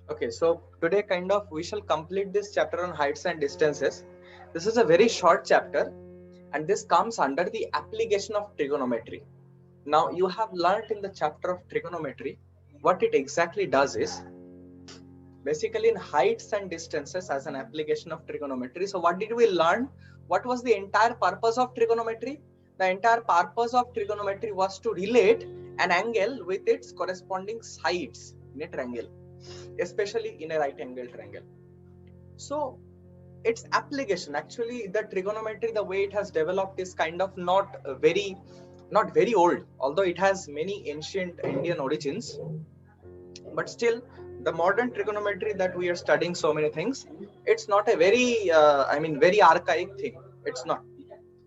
Okay, so today we shall complete this chapter on heights and distances. This is a very short chapter and this comes under the application of trigonometry. Now you have learnt in the chapter of trigonometry what it exactly does is basically in heights and distances as an application of trigonometry. So what did we learn? What was the entire purpose of trigonometry? The entire purpose of trigonometry was to relate an angle with its corresponding sides in a triangle, especially in a right angle triangle. So its application, actually the trigonometry, the way it has developed is kind of not very old, although it has many ancient Indian origins, but still the modern trigonometry that we are studying so many things, it's not a very very archaic thing. It's not,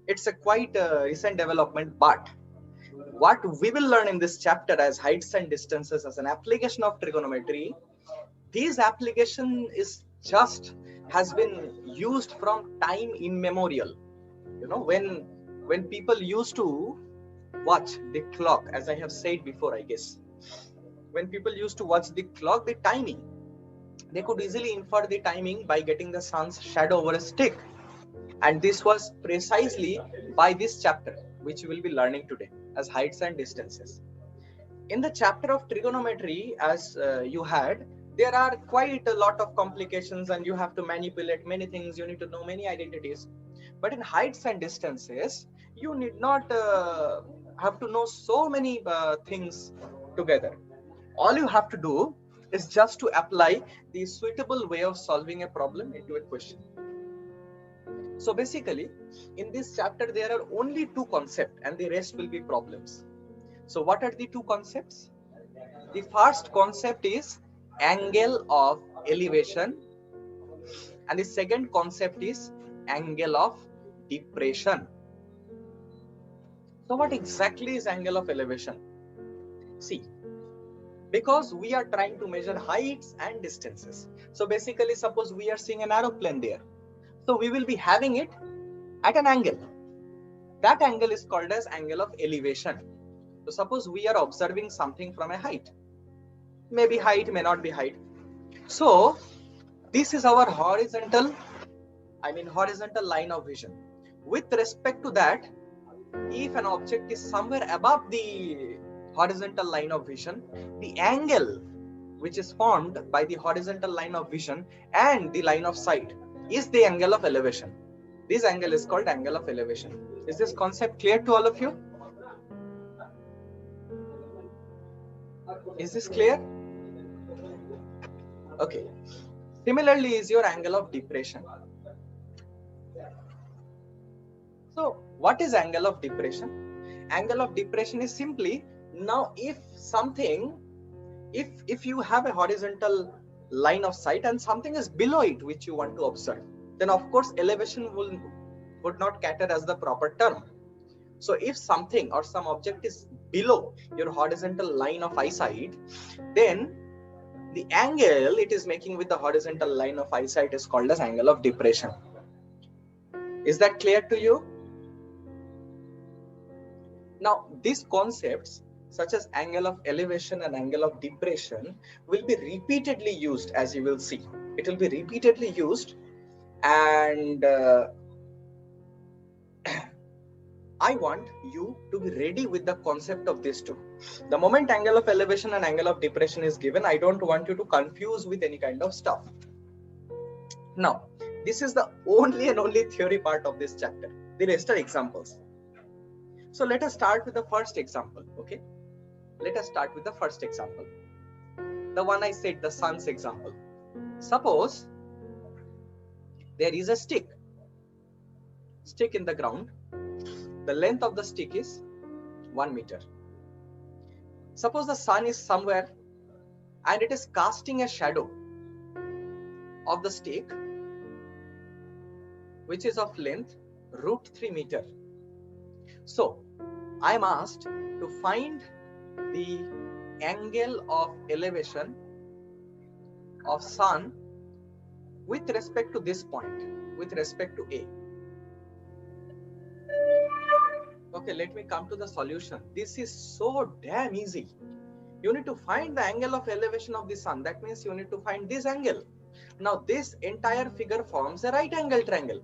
it's a quite recent development. But what we will learn in this chapter as heights and distances as an application of trigonometry, this application is just has been used from time immemorial. You know, when people used to watch the clock, as I have said before, I guess, when people used to watch the clock, the timing, they could easily infer the timing by getting the sun's shadow over a stick. And this was precisely by this chapter which we will be learning today as heights and distances. In the chapter of trigonometry, as you had, there are quite a lot of complications and you have to manipulate many things, you need to know many identities. But in heights and distances, you need not have to know so many things together. All you have to do is just to apply the suitable way of solving a problem into a question. So basically, in this chapter, there are only two concepts and the rest will be problems. So what are the two concepts? The first concept is angle of elevation and the second concept is angle of depression. So what exactly is angle of elevation? See, because we are trying to measure heights and distances. So basically, suppose we are seeing an aeroplane there. So we will be having it at an angle. That angle is called as angle of elevation. So suppose we are observing something from a height. Maybe height, may not be height. So this is our horizontal line of vision. With respect to that, if an object is somewhere above the horizontal line of vision, the angle which is formed by the horizontal line of vision and the line of sight is the angle of elevation. This angle is called angle of elevation. Is this concept clear to all of you? Is this clear? Okay. Similarly is your angle of depression. So what is angle of depression? Angle of depression is simply, now if you have a horizontal line of sight and something is below it which you want to observe, then of course elevation would not cater as the proper term. So if something or some object is below your horizontal line of eyesight, then the angle it is making with the horizontal line of eyesight is called as angle of depression. Is that clear to you? Now these concepts such as angle of elevation and angle of depression will be repeatedly used, as you will see. It will be repeatedly used, and I want you to be ready with the concept of these two. The moment angle of elevation and angle of depression is given, I don't want you to confuse with any kind of stuff. Now, this is the only and only theory part of this chapter. The rest are examples. So let us start with the first example, okay? Let us start with the first example. The one I said, the sun's example. Suppose there is a stick in the ground. The length of the stick is 1 meter. Suppose the sun is somewhere and it is casting a shadow of the stick which is of length √3 meter. So I am asked to find the angle of elevation of sun with respect to this point, with respect to A. Okay, let me come to the solution. This is so damn easy. You need to find the angle of elevation of the sun. That means you need to find this angle. Now this entire figure forms a right angle triangle.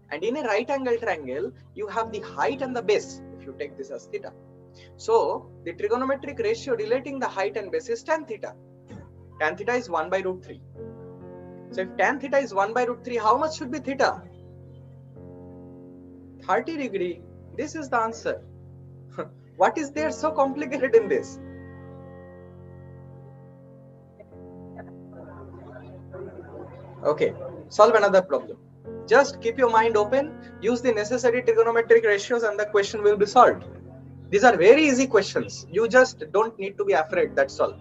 And in a right angle triangle, you have the height and the base, if you take this as theta. So the trigonometric ratio relating the height and base is tan theta. Tan theta is 1 by root 3. So if tan theta is 1 by root 3, how much should be theta? 30 degree. This is the answer. What is there so complicated in this? Okay, solve another problem. Just keep your mind open, use the necessary trigonometric ratios and the question will be solved. These are very easy questions. You just don't need to be afraid, that's all.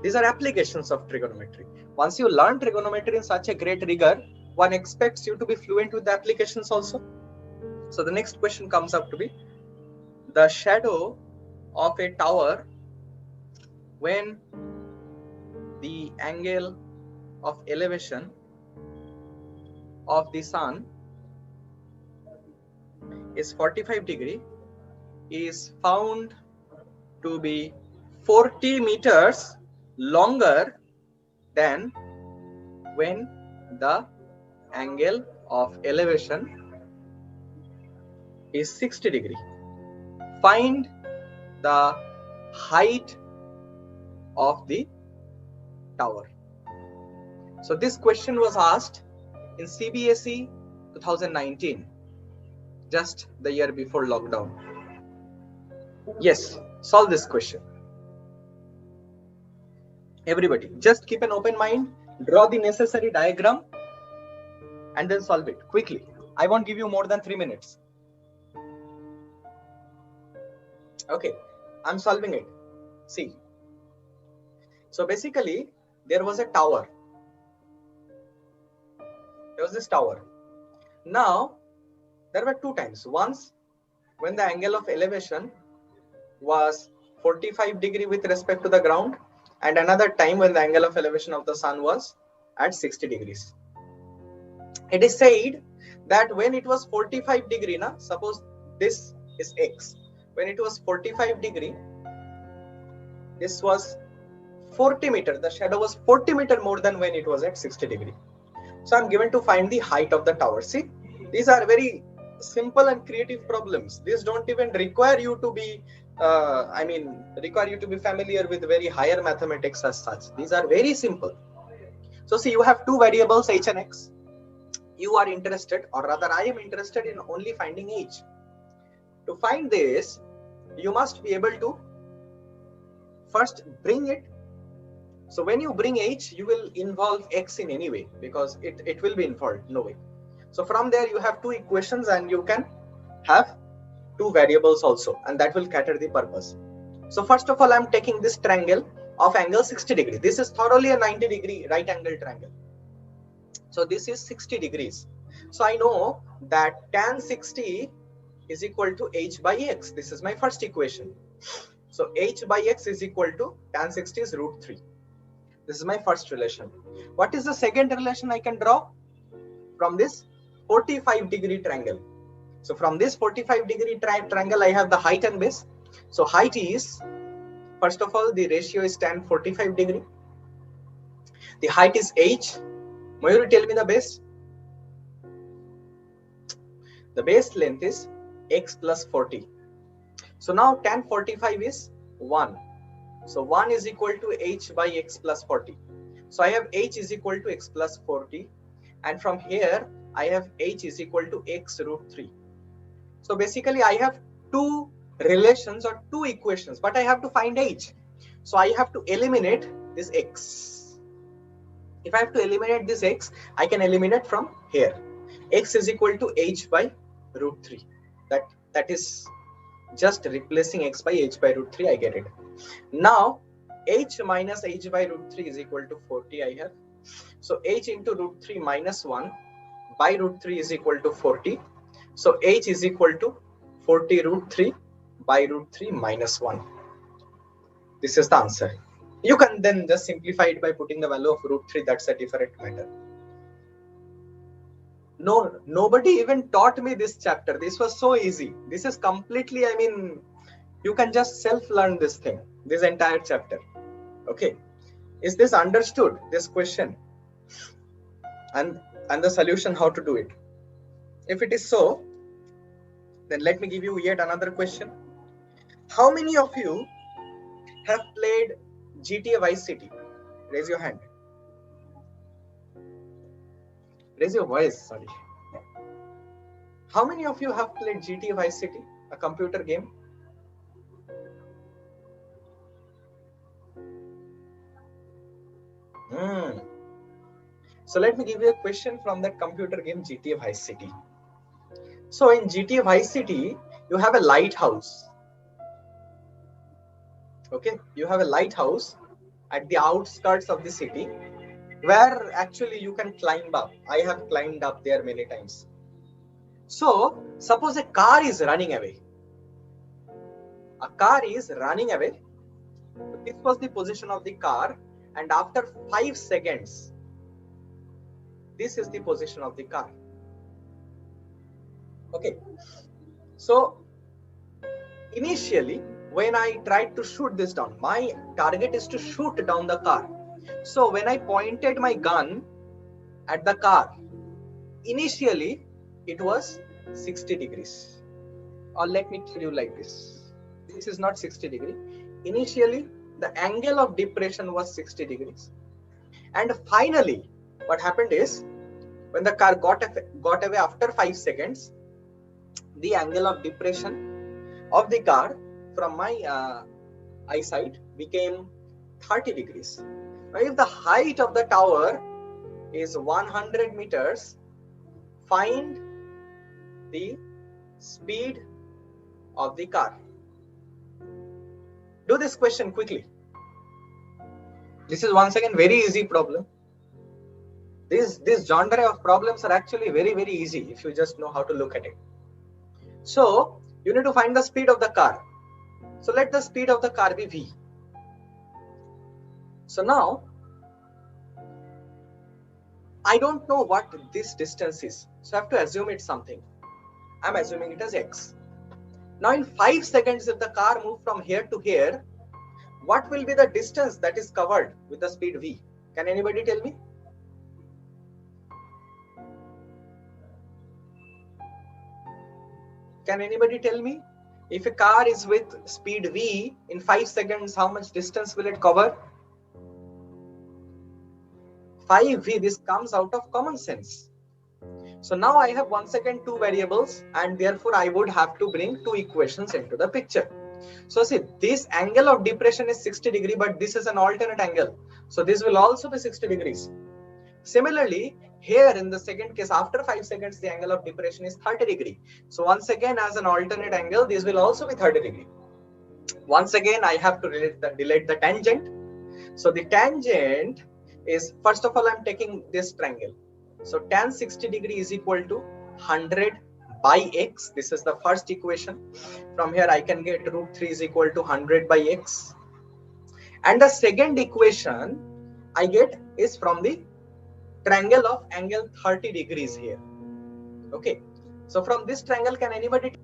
These are applications of trigonometry. Once you learn trigonometry in such a great rigor, one expects you to be fluent with the applications also. So the next question comes up to be the shadow of a tower when the angle of elevation of the sun is 45 degree is found to be 40 meters longer than when the angle of elevation is 60 degree. Find the height of the tower. So this question was asked in CBSE 2019, just the year before lockdown. Yes, solve this question. Everybody, just keep an open mind, draw the necessary diagram, and then solve it quickly. I won't give you more than 3 minutes. Okay, I'm solving it. See. So basically, there was a tower. There was this tower. Now, there were two times. Once, when the angle of elevation was 45 degree with respect to the ground, and another time when the angle of elevation of the sun was at 60 degrees. It is said that when it was 45 degree, suppose this is x. When it was 45 degree, this was 40 meter. The shadow was 40 meter more than when it was at 60 degree. So I'm given to find the height of the tower. See, these are very simple and creative problems. These don't even require you to be, require you to be familiar with very higher mathematics as such. These are very simple. So see, you have two variables h and x. You are interested, or rather I am interested in only finding h. To find this, you must be able to first bring it. So when you bring h, you will involve x in any way because it will be involved, no way. So from there you have two equations and you can have two variables also, and that will cater the purpose. So first of all, I'm taking this triangle of angle 60 degree. This is thoroughly a 90 degree right angle triangle. So this is 60 degrees. So I know that tan 60 is equal to h by x. This is my first equation. So h by x is equal to tan 60 is root 3. This is my first relation. What is the second relation I can draw? From this 45 degree triangle. So from this 45 degree triangle, I have the height and base. So height is, first of all, the ratio is tan 45 degree. The height is h. Mayuri, tell me the base. The base length is x plus 40. So now tan 45 is 1. So 1 is equal to h by x plus 40. So I have h is equal to x plus 40. And from here, I have h is equal to x root 3. So basically, I have two relations or two equations, but I have to find h. So I have to eliminate this x. If I have to eliminate this x, I can eliminate from here. X is equal to h by root 3. That is just replacing x by h by root 3, I get it. Now, h minus h by root 3 is equal to 40 I have. So h into root 3 minus 1 by root 3 is equal to 40. So h is equal to 40 root 3 by root 3 minus 1. This is the answer. You can then just simplify it by putting the value of root 3. That's a different matter. No, nobody even taught me this chapter. This was so easy. This is completely, you can just self-learn this thing. this entire chapter. Okay, is this understood, this question and the solution how to do it? If it is so, then let me give you yet another question. How many of you have played GTA Vice City? Raise your hand. Raise your voice, sorry. How many of you have played GTA Vice City, a computer game? So let me give you a question from that computer game GTA Vice City. So in GTA Vice City, you have a lighthouse. Okay, you have a lighthouse at the outskirts of the city where actually you can climb up. I have climbed up there many times. So suppose a car is running away. A car is running away. This was the position of the car, and after 5 seconds, this is the position of the car. Okay, so initially when I tried to shoot this down, my target is to shoot down the car. So when I pointed my gun at the car, initially it was 60 degrees. Or let me tell you like this. This is not 60 degrees. Initially, the angle of depression was 60 degrees. And finally, what happened is, when the car got away after 5 seconds, the angle of depression of the car from my eyesight became 30 degrees. Now, if the height of the tower is 100 meters, find the speed of the car. Do this question quickly. This is once again very easy problem. This genre of problems are actually very, very easy if you just know how to look at it. So you need to find the speed of the car. So let the speed of the car be v. So now I don't know what this distance is, so I have to assume it's something. I'm assuming it as x. Now in 5 seconds, if the car moves from here to here, what will be the distance that is covered with the speed v? Can anybody tell me? Can anybody tell me? If a car is with speed v, in 5 seconds, how much distance will it cover? 5v, this comes out of common sense. So now I have once again two variables, and therefore I would have to bring two equations into the picture. So see, this angle of depression is 60 degrees, but this is an alternate angle. So this will also be 60 degrees. Similarly, here in the second case, after 5 seconds, the angle of depression is 30 degrees. So once again, as an alternate angle, this will also be 30 degrees. Once again, I have to relate the tangent. So the tangent is, first of all, I'm taking this triangle. So tan 60 degrees is equal to 100 by x. This is the first equation. From here, I can get root 3 is equal to 100 by x. And the second equation I get is from the triangle of angle 30 degrees here. Okay. So from this triangle, can anybody?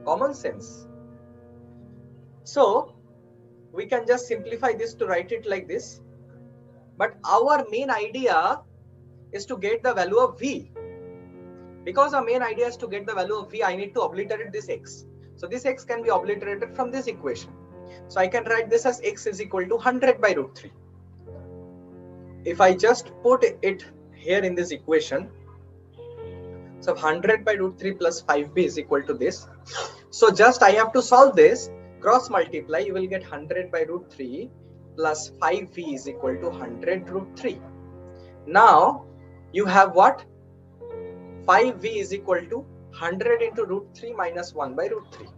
Common sense. So we can just simplify this to write it like this. But our main idea is to get the value of v. Because our main idea is to get the value of v, I need to obliterate this x. So this x can be obliterated from this equation. So I can write this as x is equal to 100 by root 3. If I just put it here in this equation, so 100 by root 3 plus 5b is equal to this. So just I have to solve this, cross multiply, you will get 100 by root 3 plus 5v is equal to 100 root 3. Now you have what? 5v is equal to 100 into root 3 minus 1 by root 3.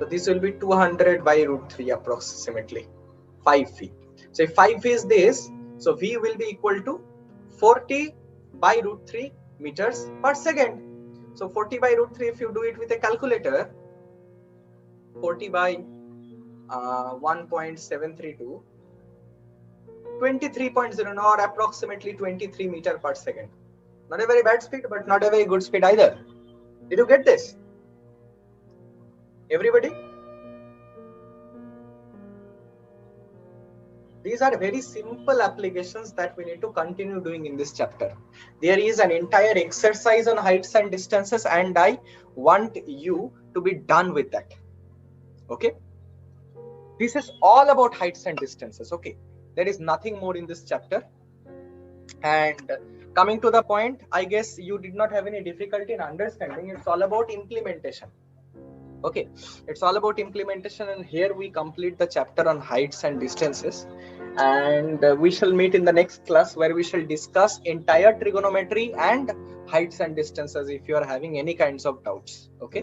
So this will be 200 by root 3 approximately, 5v. So if 5v is this, so v will be equal to 40 by root 3 meters per second. So 40 by root 3, if you do it with a calculator, 40 by 1.732, 23.0 or approximately 23 meter per second. Not a very bad speed, but not a very good speed either. Did you get this? Everybody? These are very simple applications that we need to continue doing in this chapter. There is an entire exercise on heights and distances, and I want you to be done with that. Okay, this is all about heights and distances. Okay, there is nothing more in this chapter. And coming to the point, I guess you did not have any difficulty in understanding. It's all about implementation. Okay, it's all about implementation, and here we complete the chapter on heights and distances. And we shall meet in the next class, where we shall discuss entire trigonometry and heights and distances if you are having any kinds of doubts. Okay.